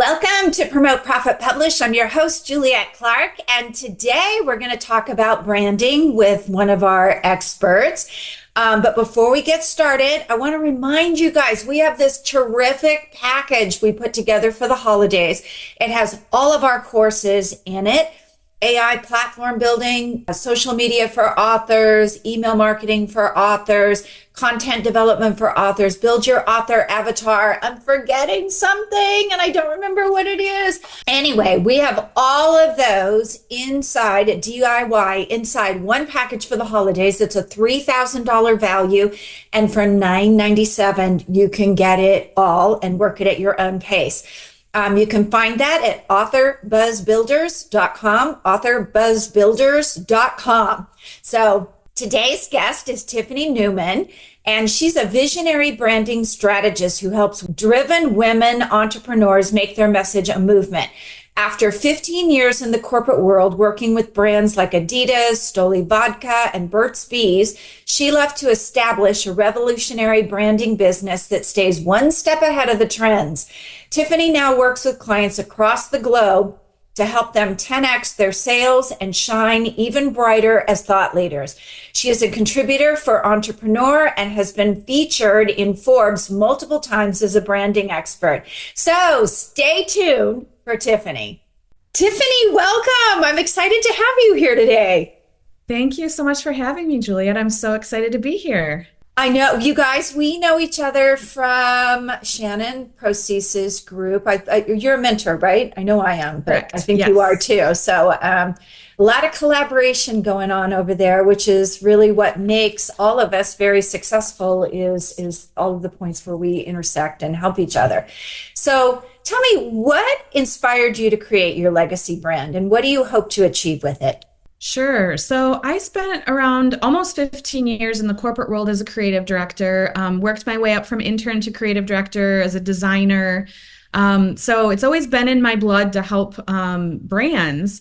Welcome to Promote, Profit, Publish. I'm your host, Juliet Clark, and today we're going to talk about branding with one of our experts. But before we get started, I want to remind you guys, we have this terrific package we put together for the holidays. It has all of our courses in it. AI platform building, social media for authors, email marketing for authors, content development for authors, build your author avatar. I'm forgetting something and I don't remember what it is. Anyway, we have all of those inside DIY, inside one package for the holidays. It's a $3,000 value. And for $997, you can get it all and work it at your own pace. You can find that at authorbuzzbuilders.com, authorbuzzbuilders.com. So today's guest is Tiffany Neuman, and she's a visionary branding strategist who helps driven women entrepreneurs make their message a movement. After 15 years in the corporate world, working with brands like Adidas, Stoli Vodka, and Burt's Bees, she left to establish a revolutionary branding business that stays one step ahead of the trends. Tiffany now works with clients across the globe to help them 10x their sales and shine even brighter as thought leaders. She is a contributor for Entrepreneur and has been featured in Forbes multiple times as a branding expert. So stay tuned for Tiffany. Tiffany, welcome. I'm excited to have you here today. Thank you so much for having me, Juliet. I'm so excited to be here. I know you guys, we know each other from Shannon Procese's group. You're a mentor, right? I know I am, but Correct. I think Yes. you are too. So a lot of collaboration going on over there, which is really what makes all of us very successful is all of the points where we intersect and help each other. So tell me, what inspired you to create your legacy brand and what do you hope to achieve with it? Sure. So I spent around almost 15 years in the corporate world as a creative director, worked my way up from intern to creative director as a designer. So it's always been in my blood to help brands.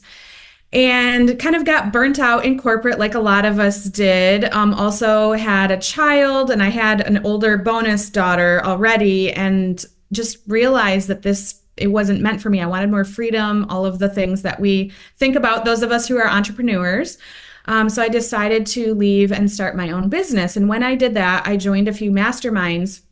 And kind of got burnt out in corporate like a lot of us did. Also had a child and I had an older bonus daughter already and just realized that it wasn't meant for me. I wanted more freedom, all of the things that we think about, those of us who are entrepreneurs. So I decided to leave and start my own business. And when I did that, I joined a few masterminds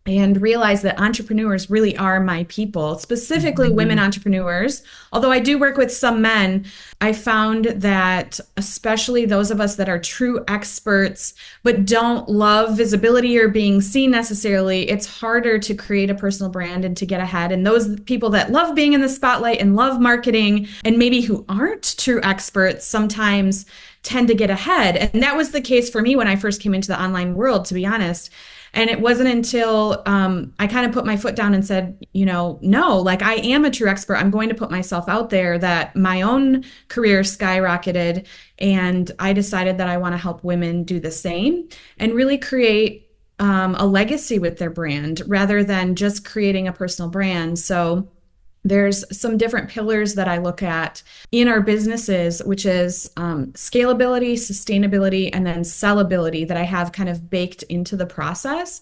and realized that entrepreneurs really are my people, specifically women entrepreneurs. Although I do work with some men, I found that especially those of us that are true experts, but don't love visibility or being seen necessarily, it's harder to create a personal brand and to get ahead. And those people that love being in the spotlight and love marketing and maybe who aren't true experts sometimes tend to get ahead. And that was the case for me when I first came into the online world, to be honest. And it wasn't until I kind of put my foot down and said, no, like I am a true expert. I'm going to put myself out there that my own career skyrocketed. And I decided that I want to help women do the same and really create a legacy with their brand rather than just creating a personal brand. So there's some different pillars that I look at in our businesses, which is scalability, sustainability, and then sellability that I have kind of baked into the process.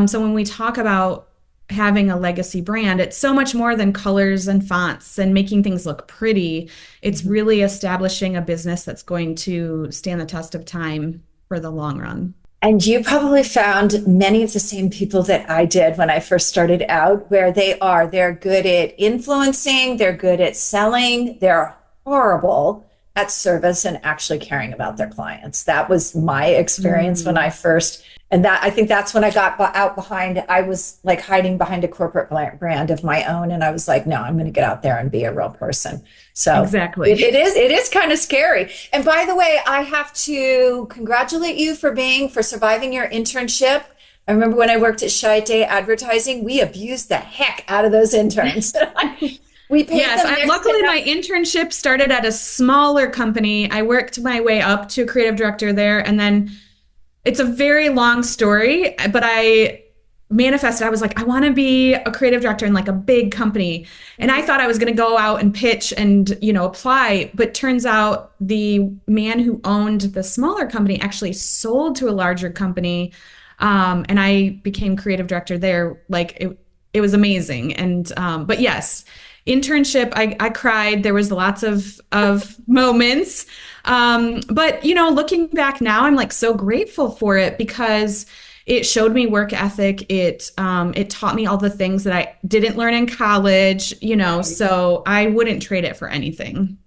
So when we talk about having a legacy brand, it's so much more than colors and fonts and making things look pretty. It's really establishing a business that's going to stand the test of time for the long run. And you probably found many of the same people that I did when I first started out, where they're good at influencing, they're good at selling, they're horrible at service and actually caring about their clients. That was my experience when I first, and that I think that's when I got out behind, I was like hiding behind a corporate brand of my own. And I was like, no, I'm going to get out there and be a real person. So exactly. it is kind of scary. And by the way, I have to congratulate you for surviving your internship. I remember when I worked at Shy Day Advertising, we abused the heck out of those interns. We paid them. Luckily my internship started at a smaller company. I worked my way up to a creative director there. And then it's a very long story, but I manifested. I was like, I want to be a creative director in like a big company. And I thought I was going to go out and pitch and, apply. But turns out the man who owned the smaller company actually sold to a larger company. And I became creative director there. Like it was amazing. And but yes, internship, I cried. There was lots of moments. But looking back now, I'm like so grateful for it because it showed me work ethic. It taught me all the things that I didn't learn in college, so I wouldn't trade it for anything.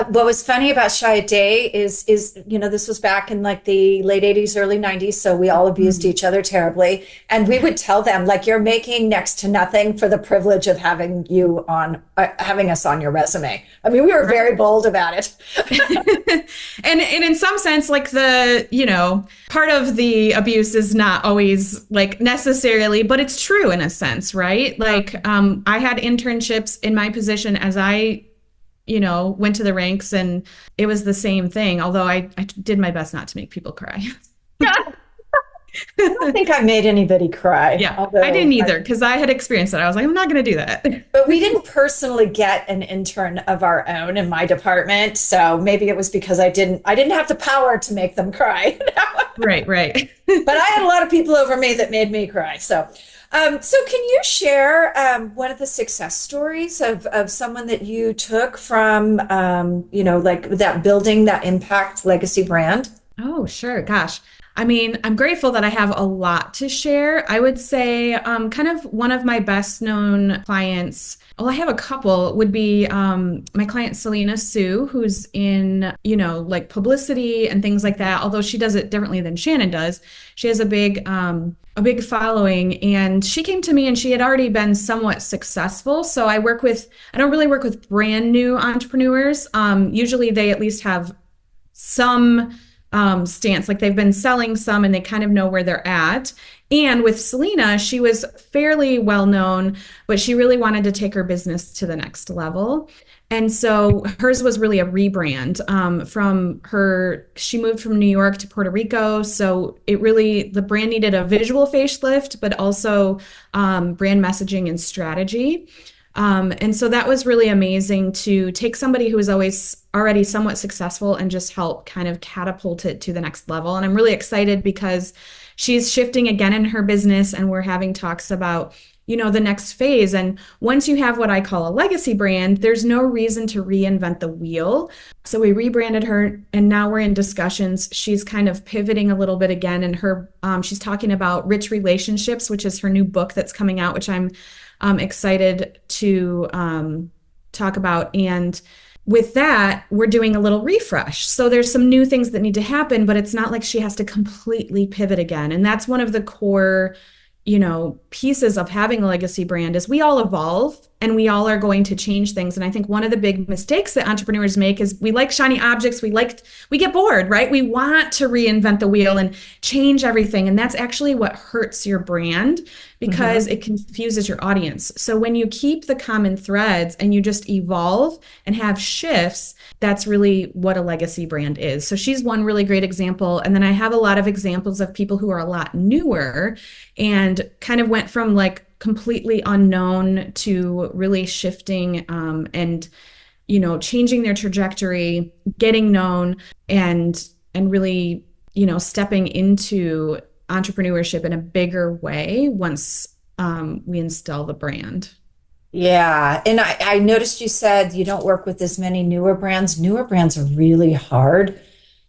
What was funny about Shy Day is this was back in like the late 80s, early 90s, so we all abused each other terribly, and we would tell them like you're making next to nothing for the privilege of having us on your resume. I mean, we were very bold about it. And in some sense, like part of the abuse is not always like necessarily, but it's true in a sense, right? Like I had internships in my position as I went to the ranks, and it was the same thing. Although I did my best not to make people cry. I don't think I made anybody cry. Yeah, I didn't either because I had experienced that. I was like, I'm not going to do that. But we didn't personally get an intern of our own in my department, so maybe it was because I didn't have the power to make them cry. Right, right. But I had a lot of people over me that made me cry. So can you share one of the success stories of someone that you took from, like that building that impact legacy brand? Oh, sure. Gosh. I mean, I'm grateful that I have a lot to share. I would say kind of one of my best known clients, well, I have a couple, would be my client, Selena Sue, who's in, like publicity and things like that. Although she does it differently than Shannon does. She has a big following, and she came to me and she had already been somewhat successful. So I don't really work with brand new entrepreneurs. Usually they at least have some stance, like they've been selling some and they kind of know where they're at. And with Selena, she was fairly well known, but she really wanted to take her business to the next level. And so hers was really a rebrand she moved from New York to Puerto Rico. So the brand needed a visual facelift, but also brand messaging and strategy. And so that was really amazing to take somebody who was always already somewhat successful and just help kind of catapult it to the next level. And I'm really excited because she's shifting again in her business, and we're having talks about the next phase. And once you have what I call a legacy brand, there's no reason to reinvent the wheel. So we rebranded her, and now we're in discussions. She's kind of pivoting a little bit again, and she's talking about rich relationships, which is her new book that's coming out, which I'm excited to talk about. And with that, we're doing a little refresh. So there's some new things that need to happen, but it's not like she has to completely pivot again. And that's one of the core pieces of having a legacy brand is we all evolve and we all are going to change things. And I think one of the big mistakes that entrepreneurs make is we like shiny objects. We get bored, right? We want to reinvent the wheel and change everything. And that's actually what hurts your brand because it confuses your audience. So when you keep the common threads and you just evolve and have shifts, that's really what a legacy brand is. So she's one really great example. And then I have a lot of examples of people who are a lot newer and kind of went from like completely unknown to really shifting and changing their trajectory, getting known, and really stepping into entrepreneurship in a bigger way once we install the brand. Yeah. And I noticed you said you don't work with as many newer brands. Newer brands are really hard.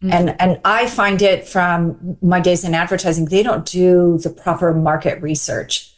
And I find it from my days in advertising, they don't do the proper market research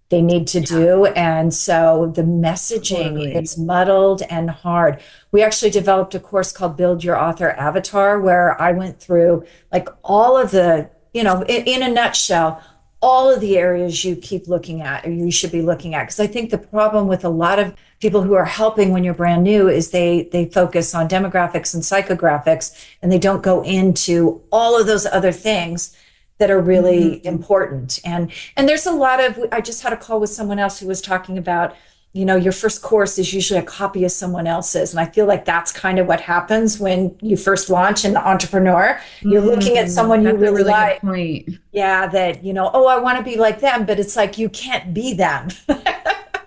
they need to do. And so the messaging is muddled and hard. We actually developed a course called Build Your Author Avatar, where I went through like all of the, in a nutshell, all of the areas you keep looking at or you should be looking at. Because I think the problem with a lot of people who are helping when you're brand new is they focus on demographics and psychographics, and they don't go into all of those other things that are really important. And there's a lot of, I just had a call with someone else who was talking about, your first course is usually a copy of someone else's. And I feel like that's kind of what happens when you first launch an entrepreneur. You're looking at someone you really like. Good point. Yeah, that, oh, I want to be like them, but it's like, you can't be them.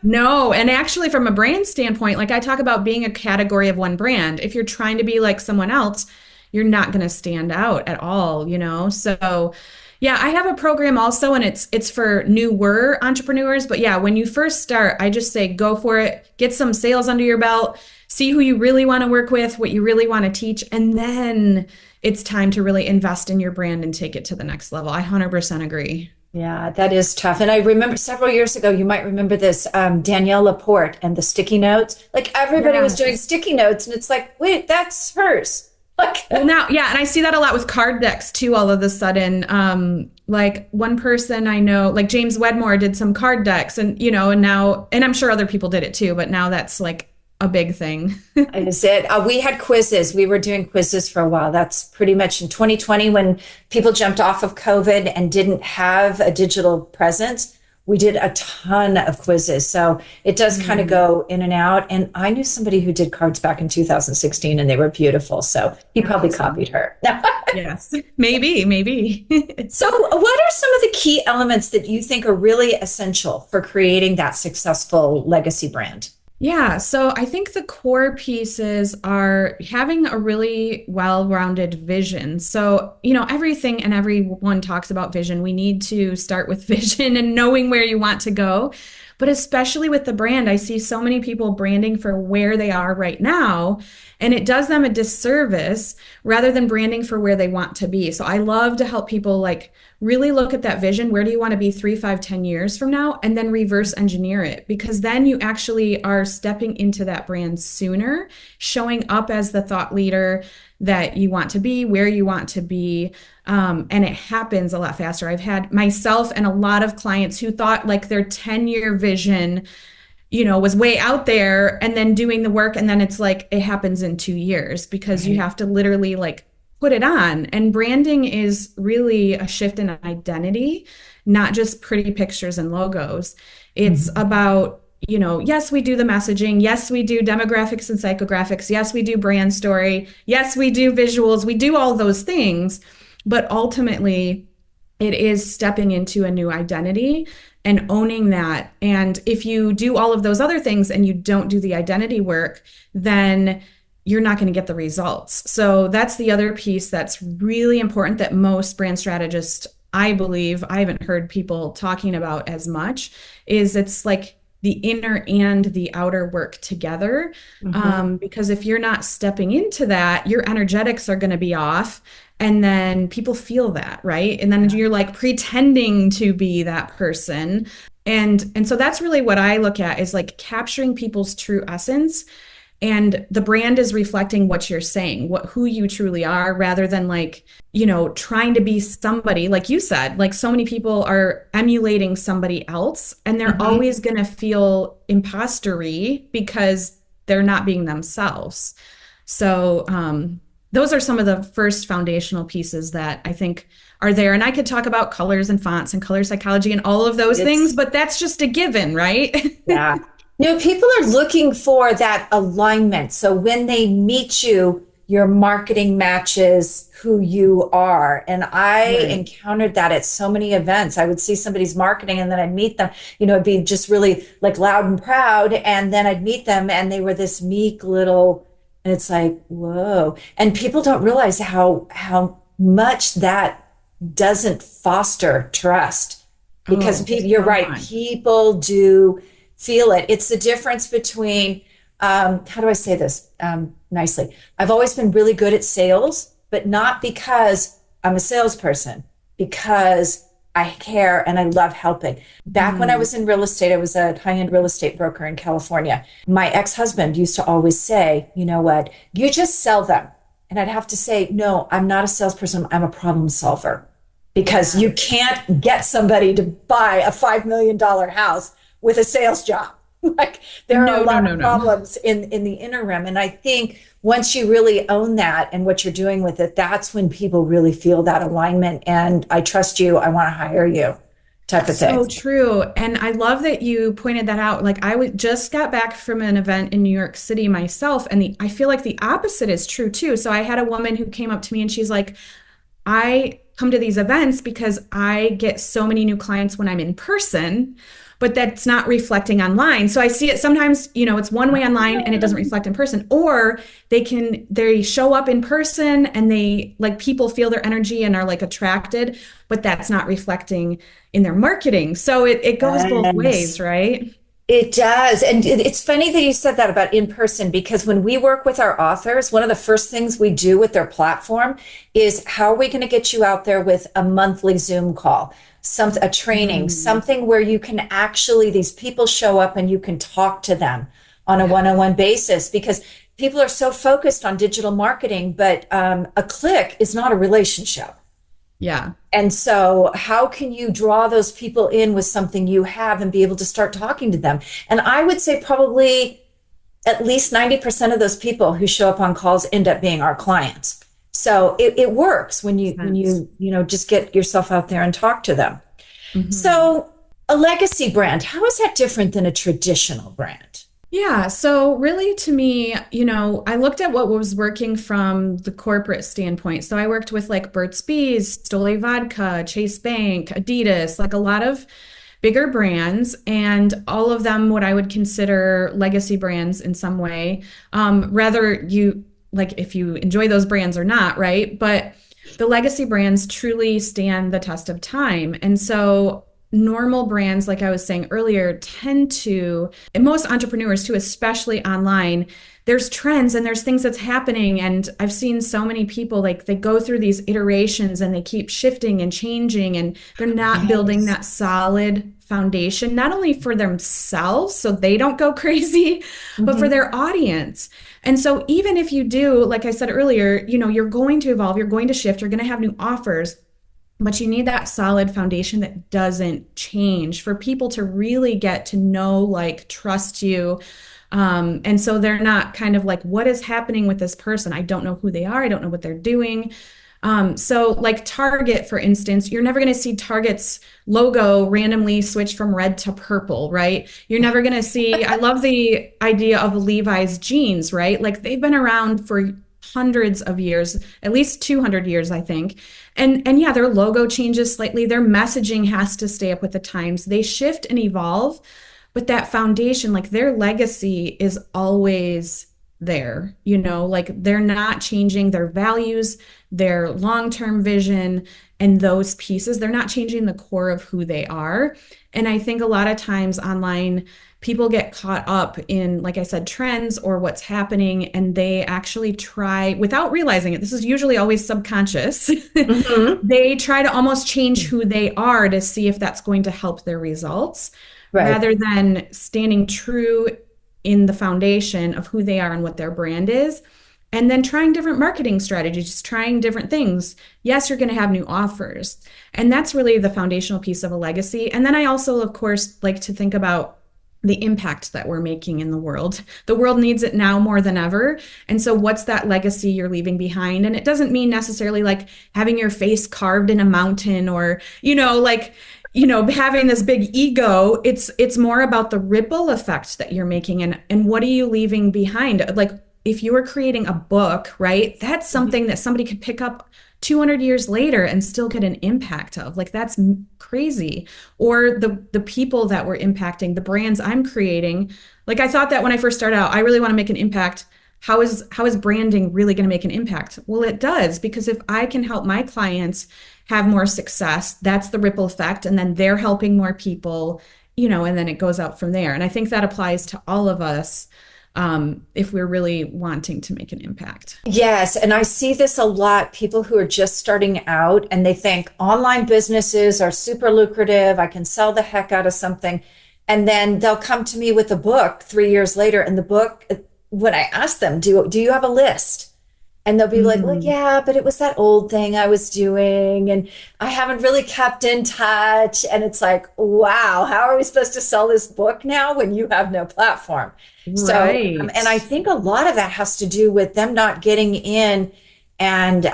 No. And actually from a brand standpoint, like I talk about being a category of one brand. If you're trying to be like someone else, you're not going to stand out at all, So Yeah, I have a program also, and it's for newer entrepreneurs. But yeah, when you first start, I just say go for it, get some sales under your belt, see who you really want to work with, what you really want to teach, and then it's time to really invest in your brand and take it to the next level. I 100% agree. Yeah, that is tough. And I remember several years ago, you might remember this, Danielle Laporte and the sticky notes. Like everybody was doing Yes. sticky notes, and it's like, wait, that's hers. Like, Well, now, yeah, and I see that a lot with card decks too, all of a sudden. Like one person I know, like James Wedmore did some card decks and, and now, and I'm sure other people did it too, but now that's like a big thing. is it? We had quizzes. We were doing quizzes for a while. That's pretty much in 2020 when people jumped off of COVID and didn't have a digital presence. We did a ton of quizzes. So it does kind of Mm, go in and out. And I knew somebody who did cards back in 2016 and they were beautiful. So he probably awesome. copied her. Yes, maybe, maybe. So, what are some of the key elements that you think are really essential for creating that successful legacy brand? Yeah, so I think the core pieces are having a really well-rounded vision. So, everything and everyone talks about vision. We need to start with vision and knowing where you want to go. But especially with the brand, I see so many people branding for where they are right now, and it does them a disservice rather than branding for where they want to be. So I love to help people like really look at that vision. Where do you want to be 3, 5, 10 years from now? And then reverse engineer it because then you actually are stepping into that brand sooner, showing up as the thought leader that you want to be, where you want to be. And it happens a lot faster. I've had myself and a lot of clients who thought like their 10-year vision, was way out there and then doing the work. And then it's like it happens in 2 years because you Right. have to literally like put it on. And branding is really a shift in identity, not just pretty pictures and logos. It's Mhm. about, yes, we do the messaging. Yes, we do demographics and psychographics. Yes, we do brand story. Yes, we do visuals. We do all those things. But ultimately, it is stepping into a new identity and owning that. And if you do all of those other things and you don't do the identity work, then you're not going to get the results. So that's the other piece that's really important that most brand strategists, I believe, I haven't heard people talking about as much, is it's like the inner and the outer work together. Mhm. Because if you're not stepping into that, your energetics are going to be off. And then people feel that, right? And then Yeah. you're like pretending to be that person. And so that's really what I look at is like capturing people's true essence, and the brand is reflecting what you're saying, who you truly are, rather than like, trying to be somebody. Like you said, like so many people are emulating somebody else and they're Mhm. always going to feel impostery because they're not being themselves. So those are some of the first foundational pieces that I think are there. And I could talk about colors and fonts and color psychology and all of those things, It's but that's just a given, right? Yeah. People are looking for that alignment. So when they meet you, your marketing matches who you are. And I Right. encountered that at so many events. I would see somebody's marketing and then I'd meet them, it'd be just really like loud and proud. And then I'd meet them and they were this meek little, and it's like, whoa. And people don't realize how much that doesn't foster trust because Oh, people, you're so right, much. people do feel it. It's the difference between, how do I say this nicely? I've always been really good at sales, but not because I'm a salesperson, because I care and I love helping. Back when I Mm, was in real estate, I was a high end real estate broker in California. My ex husband used to always say, you know what, you just sell them. And I'd have to say, no, I'm not a salesperson, I'm a problem solver because yeah. you can't get somebody to buy a $5 million house with a sales job. Like there are a No, no, lot no, of no. problems in the interim. And I think once you really own that and what you're doing with it, that's when people really feel that alignment. And I trust you, I want to hire you type of thing. So true. And I love that you pointed that out. Like just got back from an event in New York City myself, and I feel like the opposite is true too. So I had a woman who came up to me and she's like, I come to these events because I get so many new clients when I'm in person, but that's not reflecting online. So I see it sometimes, it's one way online and it doesn't reflect in person, or they show up in person and they like people feel their energy and are like attracted, but that's not reflecting in their marketing. So it goes both ways, Yes. right? It does. And it's funny that you said that about in person, because when we work with our authors, one of the first things we do with their platform is how are we going to get you out there with a monthly Zoom call, a training, Mm, something where you can actually, these people show up and you can talk to them on a yeah. one-on-one basis, because people are so focused on digital marketing, but a click is not a relationship. Yeah. And so, how can you draw those people in with something you have and be able to start talking to them? And I would say probably at least 90% of those people who show up on calls end up being our clients. So it works when you Sense. just get yourself out there and talk to them. Mhm. So a legacy brand, how is that different than a traditional brand? Yeah, so really to me, I looked at what was working from the corporate standpoint. So I worked with like Burt's Bees, Stoli Vodka, Chase Bank, Adidas, like a lot of bigger brands, and all of them what I would consider legacy brands in some way. Rather you like if you enjoy those brands or not, right? But the legacy brands truly stand the test of time. And so normal brands, like I was saying earlier, tend to, and most entrepreneurs too, especially online, there's trends and there's things that's happening. And I've seen so many people like they go through these iterations and they keep shifting and changing, and they're not building Yes. that solid foundation, not only for themselves so they don't go crazy, but for Mhm. their audience. And so even if you do, like I said earlier, you're going to evolve, you're going to shift, you're going to have new offers, but you need that solid foundation that doesn't change for people to really get to know, like, trust you. And so they're not kind of like, what is happening with this person? I don't know who they are. I don't know what they're doing. So, like Target, for instance, you're never going to see Target's logo randomly switch from red to purple, right? You're never going to see, I love the idea of Levi's jeans, right? Like they've been around for hundreds of years, at least 200 years, I think. And yeah, their logo changes slightly. Their messaging has to stay up with the times. They shift and evolve, but that foundation, like their legacy is always there, like they're not changing their values, their long-term vision, and those pieces. They're not changing the core of who they are. And I think a lot of times online, people get caught up in, like I said, trends or what's happening, and they actually try, without realizing it, this is usually always subconscious, Mhm. they try to almost change who they are to see if that's going to help their results, Right. rather than standing true in the foundation of who they are and what their brand is. And then trying different marketing strategies, trying different things. Yes, you're going to have new offers. And that's really the foundational piece of a legacy. And then I also, of course, like to think about the impact that we're making in the world. The world needs it now more than ever. And so what's that legacy you're leaving behind? And it doesn't mean necessarily like having your face carved in a mountain or, having this big ego. It's more about the ripple effect that you're making, and what are you leaving behind? Like if you were creating a book, right? That's something that somebody could pick up 200 years later and still get an impact of. Like that's crazy. Or the people that we're impacting, the brands I'm creating. Like I thought that when I first started out, I really want to make an impact. How is branding really going to make an impact? Well, it does, because if I can help my clients have more success, that's the ripple effect, and then they're helping more people, and then it goes out from there. And I think that applies to all of us, if we're really wanting to make an impact. Yes, and I see this a lot. People who are just starting out and they think online businesses are super lucrative. I can sell the heck out of something. And then they'll come to me with a book 3 years later. And the book, when I ask them, do you have a list? And they'll be like, well, Mm, yeah, but it was that old thing I was doing, and I haven't really kept in touch. And it's like, wow, how are we supposed to sell this book now when you have no platform? So, right. and I think a lot of that has to do with them not getting in and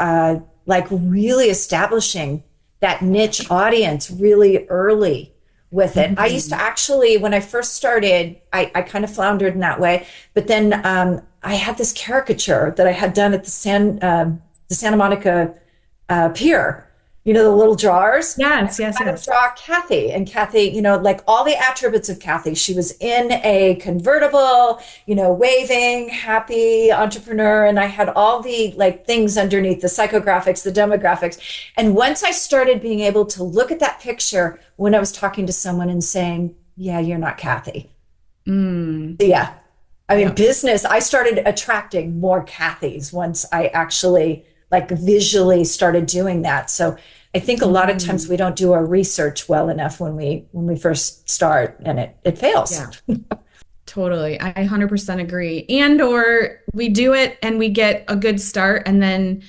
like really establishing that niche audience really early with it. I used to Mhm. actually, when I first started, I kind of floundered in that way. But then I had this caricature that I had done at the Santa Monica Pier, the little jars. Yes, yes, I would yes. draw Kathy, and Kathy, like all the attributes of Kathy. She was in a convertible, waving, happy entrepreneur. And I had all the like things underneath the psychographics, the demographics. And once I started being able to look at that picture when I was talking to someone and saying, yeah, you're not Kathy. Mm, Yeah. I mean, yep. business, I started attracting more Kathys once I actually like visually started doing that. So I think a lot of times Mm, we don't do our research well enough when we first start and it fails. yeah. Totally. I 100% agree. And or we do it and we get a good start and then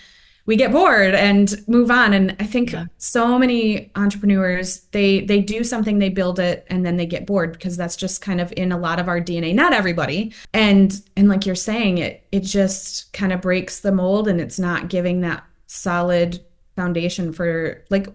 we get bored and move on. And I think Yeah. so many entrepreneurs, they do something, they build it, and then they get bored because that's just kind of in a lot of our DNA. Not everybody. And like you're saying, it just kind of breaks the mold and it's not giving that solid foundation for like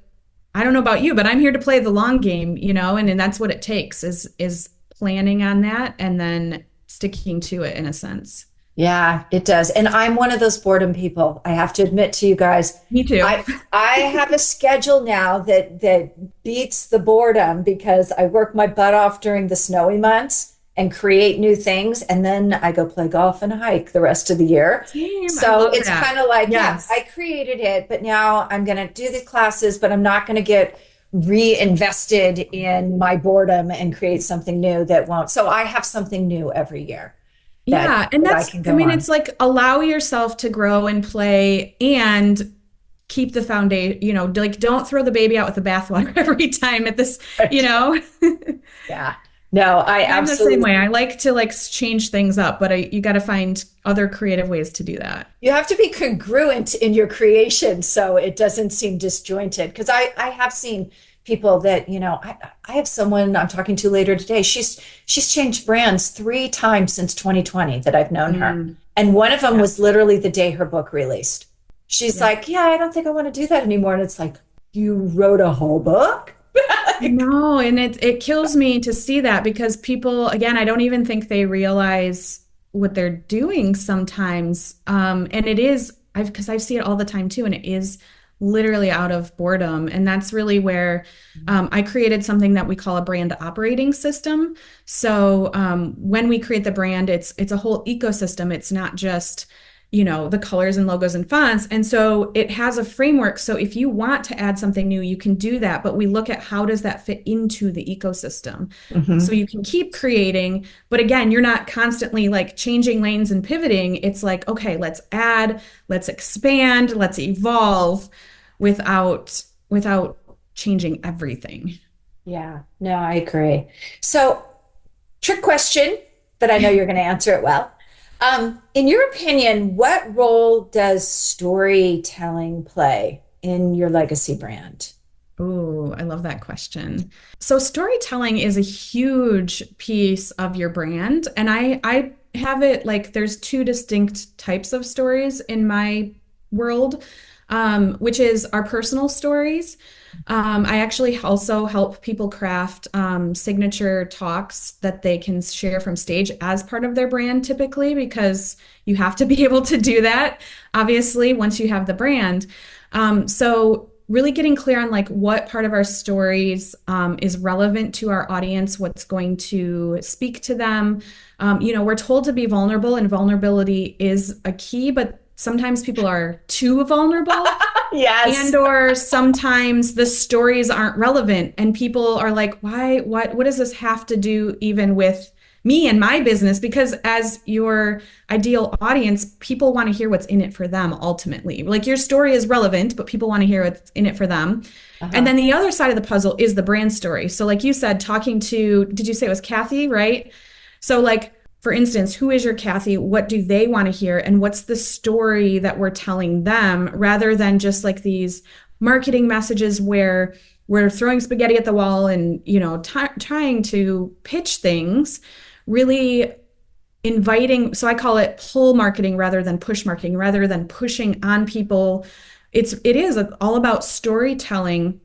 I don't know about you, but I'm here to play the long game, and that's what it takes is planning on that and then sticking to it in a sense. Yeah, it does. And I'm one of those boredom people. I have to admit to you guys, Me too. I have a schedule now that beats the boredom because I work my butt off during the snowy months and create new things. And then I go play golf and hike the rest of the year. Same. I So love it's that. kind of like, yeah, Yes. I created it, but now I'm going to do the classes, but I'm not going to get reinvested in my boredom and create something new that won't. So I have something new every year that, Yeah. And that I that's, can I go mean, on. it's like allow yourself to grow and play and keep the foundation, like don't throw the baby out with the bathwater every time at this, you know. Yeah. No, I I'm the same absolutely. way. I like to like change things up, but you got to find other creative ways to do that. You have to be congruent in your creation so it doesn't seem disjointed. Because I have seen people that, I have someone I'm talking to later today. She's changed brands 3 times since 2020 that I've known her. Mm, And one of them yeah. was literally the day her book released. She's Yeah. like, yeah, I don't think I want to do that anymore. And it's like, you wrote a whole book? No, and it kills me to see that because people, again, I don't even think they realize what they're doing sometimes. And it is, because I see it all the time too, and it is literally out of boredom. And that's really where I created something that we call a brand operating system. So when we create the brand, it's a whole ecosystem. It's not just the colors and logos and fonts. And so it has a framework. So if you want to add something new, you can do that. But we look at how does that fit into the ecosystem. So Mhm. you can keep creating, but again, you're not constantly like changing lanes and pivoting. It's like, okay, let's add, let's expand, let's evolve without changing everything. Yeah, no, I agree. So, trick question, but I know you're going to answer it well. In your opinion, what role does storytelling play in your legacy brand? Oh, I love that question. So storytelling is a huge piece of your brand, and I have it like there's two distinct types of stories in my world, which is our personal stories. I actually also help people craft signature talks that they can share from stage as part of their brand, typically, because you have to be able to do that, obviously, once you have the brand. So really getting clear on like what part of our stories is relevant to our audience, what's going to speak to them. We're told to be vulnerable, and vulnerability is a key, but sometimes people are too vulnerable and Yes. or sometimes the stories aren't relevant and people are like why what does this have to do even with me and my business, because as your ideal audience people want to hear what's in it for them ultimately. Like your story is relevant but people want to hear what's in it for them. And Uh-huh. then the other side of the puzzle is the brand story. So like you said, talking to, did you say it was Kathy, right? So like for instance, who is your Kathy? What do they want to hear? And what's the story that we're telling them rather than just like these marketing messages where we're throwing spaghetti at the wall and, trying to pitch things, really inviting. So I call it pull marketing rather than push marketing, rather than pushing on people. It is all about storytelling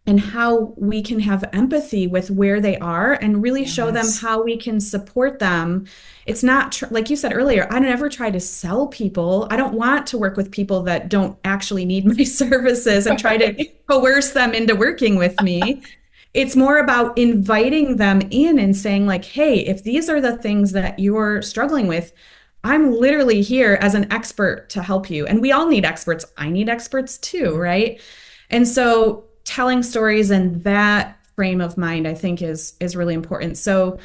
and how we can have empathy with where they are and really show them Yes. how we can support them. It's not like you said earlier, I don't ever try to sell people. I don't want to work with people that don't actually need my services and try to coerce them into working with me. It's more about inviting them in and saying, like, hey, if these are the things that you're struggling with, I'm literally here as an expert to help you. And we all need experts. I need experts too, right? And so telling stories and that frame of mind, I think is really important. So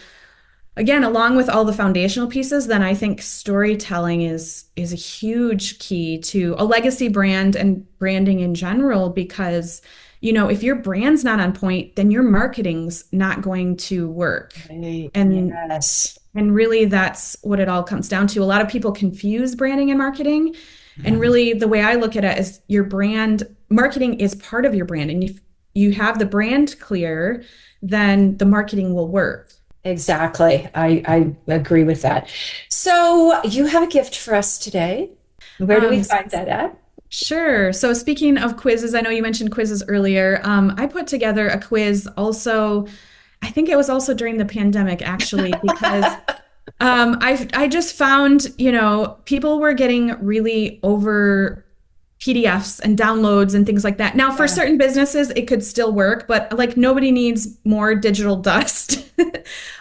again, along with all the foundational pieces, then I think storytelling is a huge key to a legacy brand and branding in general, because if your brand's not on point, then your marketing's not going to work. Right. And Yes. and really that's what it all comes down to. A lot of people confuse branding and marketing. And really the way I look at it is your brand marketing is part of your brand. And if you have the brand clear, then the marketing will work. Exactly. I agree with that. So you have a gift for us today. Where do we Um, find that at? Sure. So speaking of quizzes, I know you mentioned quizzes earlier. I put together a quiz also, I think it was also during the pandemic actually, because I just found, people were getting really over PDFs and downloads and things like that. Now, for Yeah. certain businesses, it could still work, but like nobody needs more digital dust.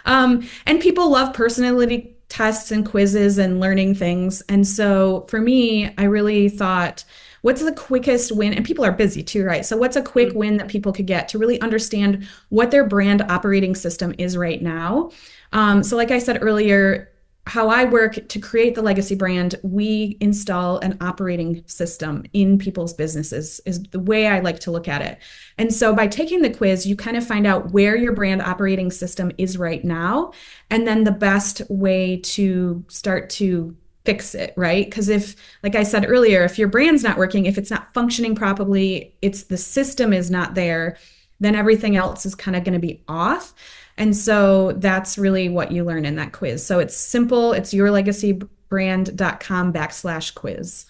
And people love personality tests and quizzes and learning things. And so for me, I really thought, what's the quickest win? And people are busy too, right? So what's a quick win that people could get to really understand what their brand operating system is right now? So like I said earlier, how I work to create the legacy brand, we install an operating system in people's businesses, is the way I like to look at it. And so by taking the quiz, you kind of find out where your brand operating system is right now, and then the best way to start to fix it, right? Because if, like I said earlier, if your brand's not working, if it's not functioning properly, it's the system is not there, then everything else is kind of going to be off. And so that's really what you learn in that quiz. So it's simple. It's yourlegacybrand.com/quiz.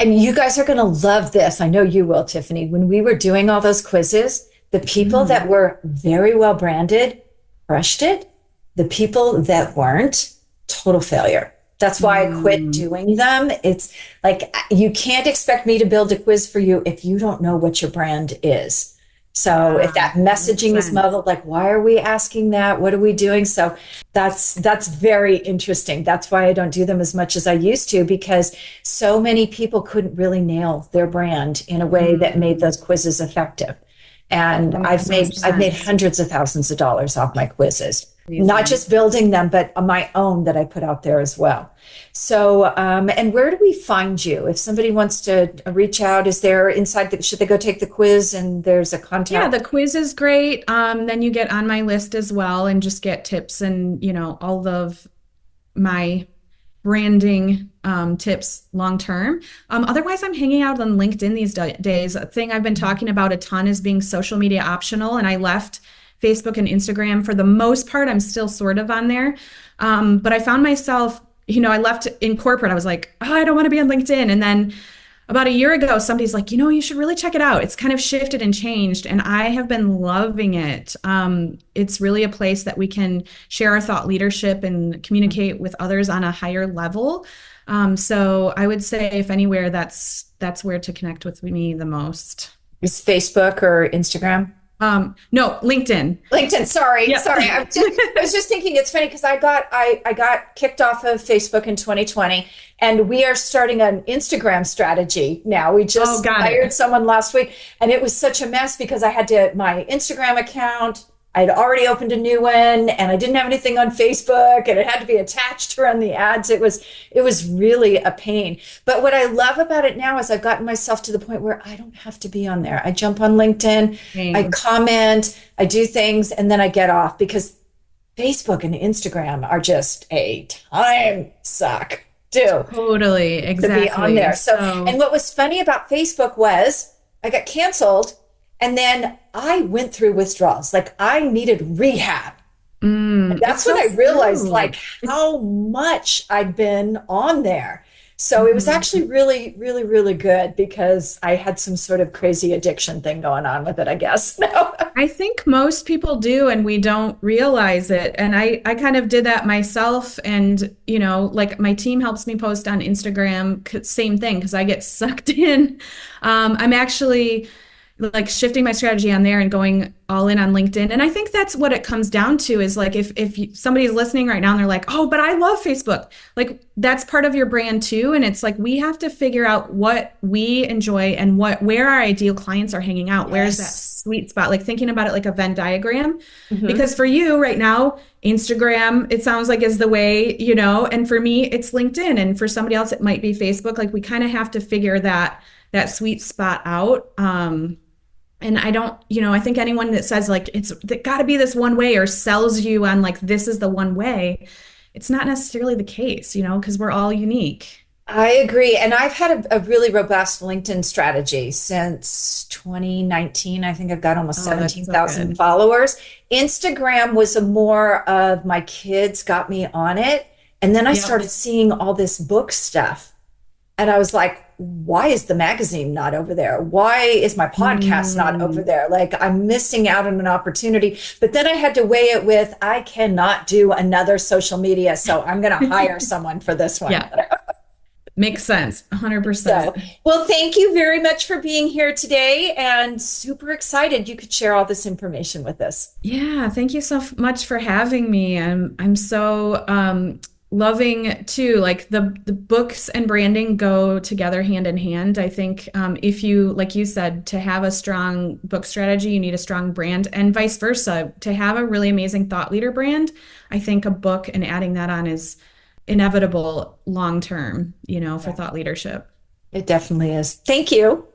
And you guys are going to love this. I know you will, Tiffany. When we were doing all those quizzes, the people Mm. that were very well branded crushed it. The people that weren't, total failure. That's why I quit Mm. doing them. It's like you can't expect me to build a quiz for you if you don't know what your brand is. So if Yeah, that makes messaging is sense. muddled, like why are we asking that? What are we doing? So that's very interesting. That's why I don't do them as much as I used to, because so many people couldn't really nail their brand in a way that made Mm. those quizzes effective. And That makes I've so much made sense. hundreds of thousands of dollars off my quizzes, not Amazing. just building them, but my own that I put out there as well. So, and where do we find you? If somebody wants to reach out, is there inside should they go take the quiz and there's a Yeah, the contact? quiz is great. Then you get on my list as well and just get tips and, all of my branding tips long term. Otherwise, I'm hanging out on LinkedIn these days. A thing I've been talking about a ton is being social media optional, and I left Facebook and Instagram for the most part. I'm still sort of on there, but I found myself, I left in corporate. I was like, oh, I don't want to be on LinkedIn, and then about a year ago, somebody's like, you should really check it out. It's kind of shifted and changed, and I have been loving it. It's really a place that we can share our thought leadership and communicate with others on a higher level. So I would say, if anywhere, that's where to connect with me the most. Is Facebook or Instagram? No, LinkedIn. LinkedIn. Sorry, Yep. sorry. I was just thinking it's funny because I got kicked off of Facebook in 2020, and we are starting an Instagram strategy now. We Oh, just got hired it. someone last week, and it was such a mess because I had to my Instagram account. I'd already opened a new one, and I didn't have anything on Facebook, and it had to be attached to run the ads. It was really a pain. But what I love about it now is I've gotten myself to the point where I don't have to be on there. I jump on LinkedIn, I Same. comment, I do things, and then I get off because Facebook and Instagram are just a time suck too Totally, to be on exactly. there. So, and So, what was funny about Facebook was I got canceled and then I went through withdrawals. Like I needed rehab. And it's that's when so I realized true. like It's how much I'd been on there. So it was actually Mhm. really, really, really good because I had some sort of crazy addiction thing going on with it, I guess. No. I think most people do, and we don't realize it. And I kind of did that myself. And, like my team helps me post on Instagram, same thing, because I get sucked in. I'm actually like shifting my strategy on there and going all in on LinkedIn. And I think that's what it comes down to is like if somebody's listening right now and they're like, "Oh, but I love Facebook." Like that's part of your brand too, and it's like we have to figure out what we enjoy and where our ideal clients are hanging out. Where's that Yes. sweet spot? Like thinking about it like a Venn diagram. Hmm. Because for you right now, Instagram, it sounds like is the way, and for me, it's LinkedIn. And for somebody else, it might be Facebook. Like we kind of have to figure that sweet spot out. And I don't, I think anyone that says like it's got to be this one way or sells you on like this is the one way, it's not necessarily the case, because we're all unique. I agree. And I've had a really robust LinkedIn strategy since 2019. I think I've got almost Oh, that's so 17,000 good. followers. Instagram was a more of my kids got me on it. And then I Yep. started seeing all this book stuff. And I was like, why is the magazine not over there? Why is my podcast not over Mm, there? Like I'm missing out on an opportunity. But then I had to weigh it with, I cannot do another social media. So I'm going to hire someone for this one. yeah, makes sense. So, 100%. well, thank you very much for being here today and super excited you could share all this information with us. Yeah, thank you so much for having me. I'm so loving too. Like the books and branding go together hand in hand. I think if you, like you said, to have a strong book strategy, you need a strong brand, and vice versa. To have a really amazing thought leader brand, I think a book and adding that on is inevitable long term, for Yeah, thought leadership. it definitely is. Thank you.